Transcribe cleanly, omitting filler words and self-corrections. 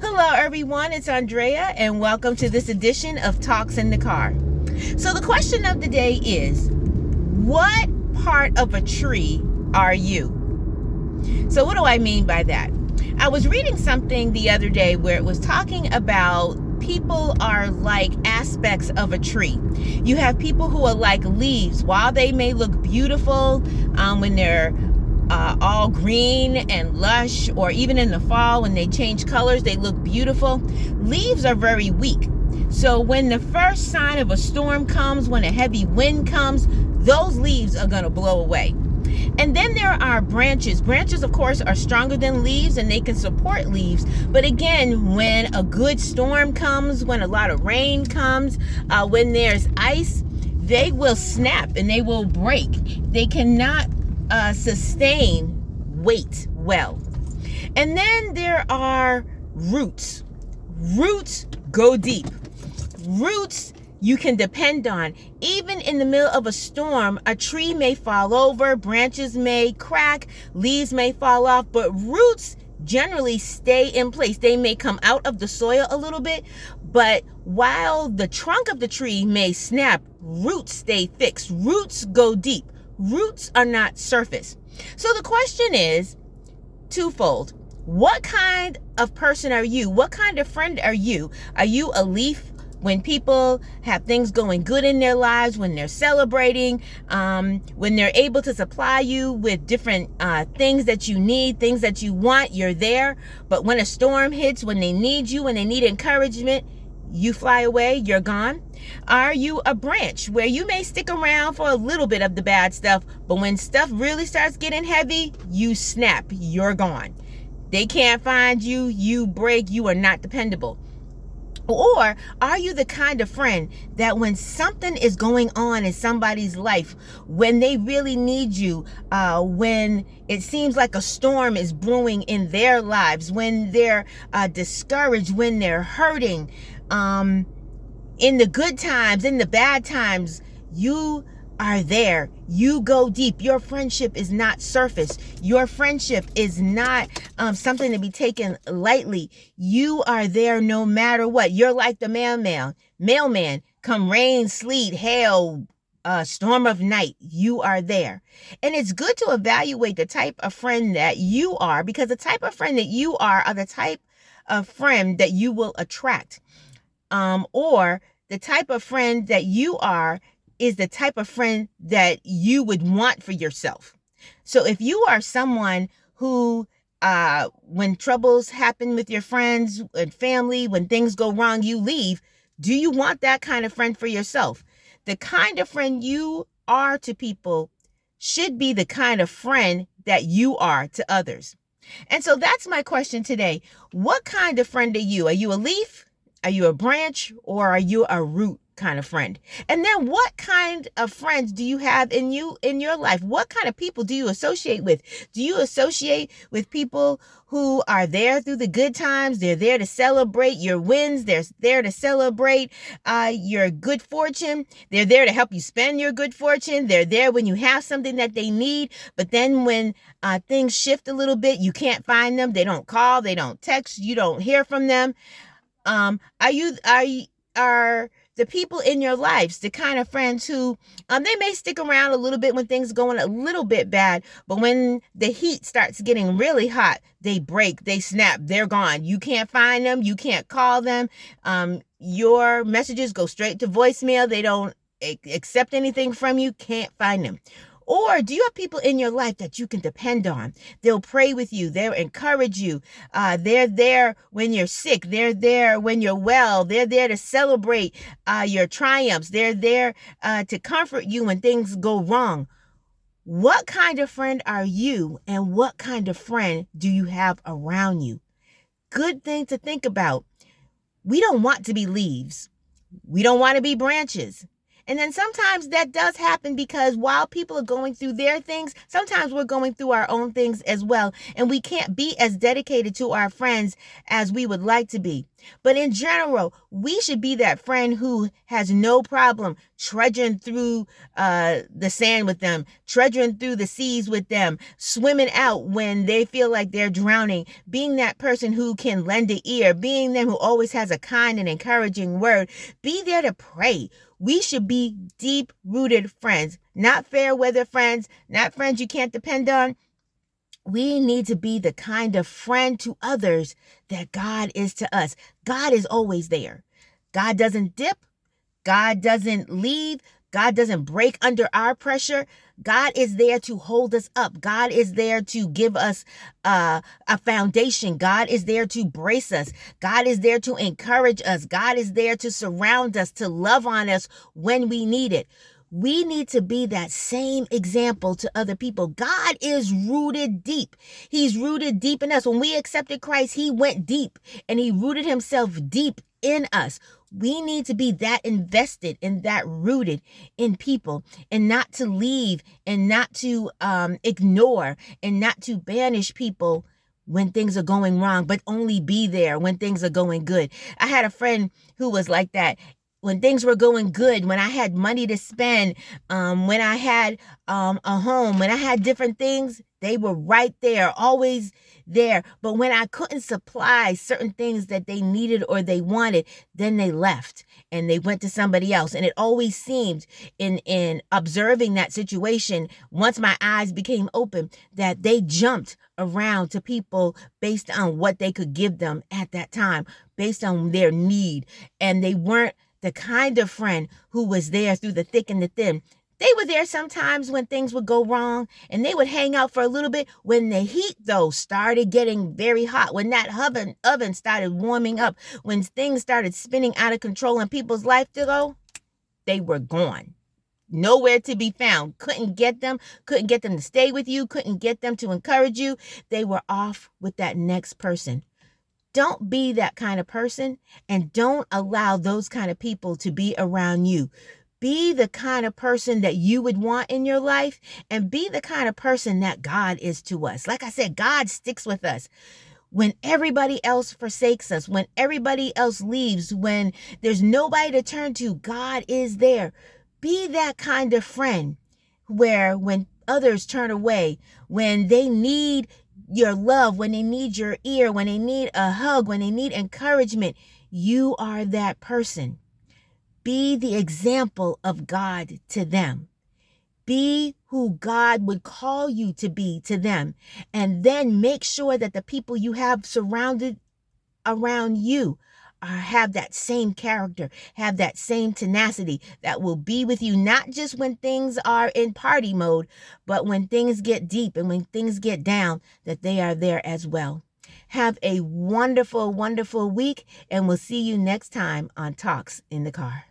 Hello, everyone. It's Andrea, and welcome to this edition of Talks in the Car. So, the question of the day is, what part of a tree are you? So, what do I mean by that? I was reading something the other day where it was talking about people are like aspects of a tree. You have people who are like leaves. While they may look beautiful when they're all green and lush, or even in the fall when they change colors, they look beautiful. Leaves are very weak. So when the first sign of a storm comes, when a heavy wind comes, those leaves are going to blow away. And then there are branches. Branches, of course, are stronger than leaves and they can support leaves. But again, when a good storm comes, when a lot of rain comes, when there's ice, they will snap and they will break. They cannot sustain weight well. And then there are roots. Roots go deep. Roots you can depend on. Even in the middle of a storm, a tree may fall over, branches may crack, leaves may fall off, but roots generally stay in place. They may come out of the soil a little bit, but while the trunk of the tree may snap, roots stay fixed. Roots go deep. Roots are not surface. So the question is twofold. What kind of person are you? What kind of friend are you? Are you a leaf when people have things going good in their lives, when they're celebrating, when they're able to supply you with different things that you need, things that you want, you're there. But when a storm hits, when they need you, when they need encouragement, you fly away, you're gone? Are you a branch where you may stick around for a little bit of the bad stuff, but when stuff really starts getting heavy, you snap, you're gone. They can't find you, you break, you are not dependable. Or are you the kind of friend that when something is going on in somebody's life, when they really need you, when it seems like a storm is brewing in their lives, when they're discouraged, when they're hurting, in the good times, in the bad times, you are there. You go deep. Your friendship is not surface. Your friendship is not something to be taken lightly. You are there no matter what. You're like the mailman. Come rain, sleet, hail, storm of night, you are there. And it's good to evaluate the type of friend that you are, because the type of friend that you are the type of friend that you will attract. Or the type of friend that you are is the type of friend that you would want for yourself. So if you are someone who, when troubles happen with your friends and family, when things go wrong, you leave, do you want that kind of friend for yourself? The kind of friend you are to people should be the kind of friend that you are to others. And so that's my question today. What kind of friend are you? Are you a leaf? Are you a branch, or are you a root kind of friend? And then what kind of friends do you have in your life? What kind of people do you associate with? Do you associate with people who are there through the good times? They're there to celebrate your wins. They're there to celebrate your good fortune. They're there to help you spend your good fortune. They're there when you have something that they need. But then when things shift a little bit, you can't find them. They don't call. They don't text. You don't hear from them. Are the people in your lives the kind of friends who they may stick around a little bit when things are going a little bit bad, but when the heat starts getting really hot, they break, they snap, they're gone. You can't find them, you can't call them. Your messages go straight to voicemail. They don't accept anything from you, can't find them. Or do you have people in your life that you can depend on? They'll pray with you. They'll encourage you. They're there when you're sick. They're there when you're well. They're there to celebrate your triumphs. They're there to comfort you when things go wrong. What kind of friend are you, and what kind of friend do you have around you? Good thing to think about. We don't want to be leaves. We don't want to be branches. And then sometimes that does happen because while people are going through their things, sometimes we're going through our own things as well. And we can't be as dedicated to our friends as we would like to be. But in general, we should be that friend who has no problem trudging through the sand with them, trudging through the seas with them, swimming out when they feel like they're drowning, being that person who can lend an ear, being them who always has a kind and encouraging word. Be there to pray. We should be deep-rooted friends, not fair weather friends, not friends you can't depend on. We need to be the kind of friend to others that God is to us. God is always there. God doesn't dip. God doesn't leave. God doesn't break under our pressure. God is there to hold us up. God is there to give us a foundation. God is there to brace us. God is there to encourage us. God is there to surround us, to love on us when we need it. We need to be that same example to other people. God is rooted deep. He's rooted deep in us. When we accepted Christ, he went deep and he rooted himself deep in us. We need to be that invested and that rooted in people, and not to leave and not to ignore and not to banish people when things are going wrong, but only be there when things are going good. I had a friend who was like that. When things were going good, when I had money to spend, when I had a home, when I had different things, they were right there, always there. But when I couldn't supply certain things that they needed or they wanted, then they left and they went to somebody else. And it always seemed in observing that situation, once my eyes became open, that they jumped around to people based on what they could give them at that time, based on their need. And they weren't the kind of friend who was there through the thick and the thin. They were there sometimes when things would go wrong, and they would hang out for a little bit. When the heat, though, started getting very hot, when that oven started warming up, when things started spinning out of control in people's life, though, they were gone. Nowhere to be found. Couldn't get them to stay with you, couldn't get them to encourage you. They were off with that next person. Don't be that kind of person, and don't allow those kind of people to be around you. Be the kind of person that you would want in your life, and be the kind of person that God is to us. Like I said, God sticks with us. When everybody else forsakes us, when everybody else leaves, when there's nobody to turn to, God is there. Be that kind of friend where when others turn away, when they need your love, when they need your ear, when they need a hug, when they need encouragement, you are that person. Be the example of God to them. Be who God would call you to be to them. And then make sure that the people you have surrounded around you have that same character, have that same tenacity that will be with you, not just when things are in party mode, but when things get deep and when things get down, that they are there as well. Have a wonderful, wonderful week, and we'll see you next time on Talks in the Car.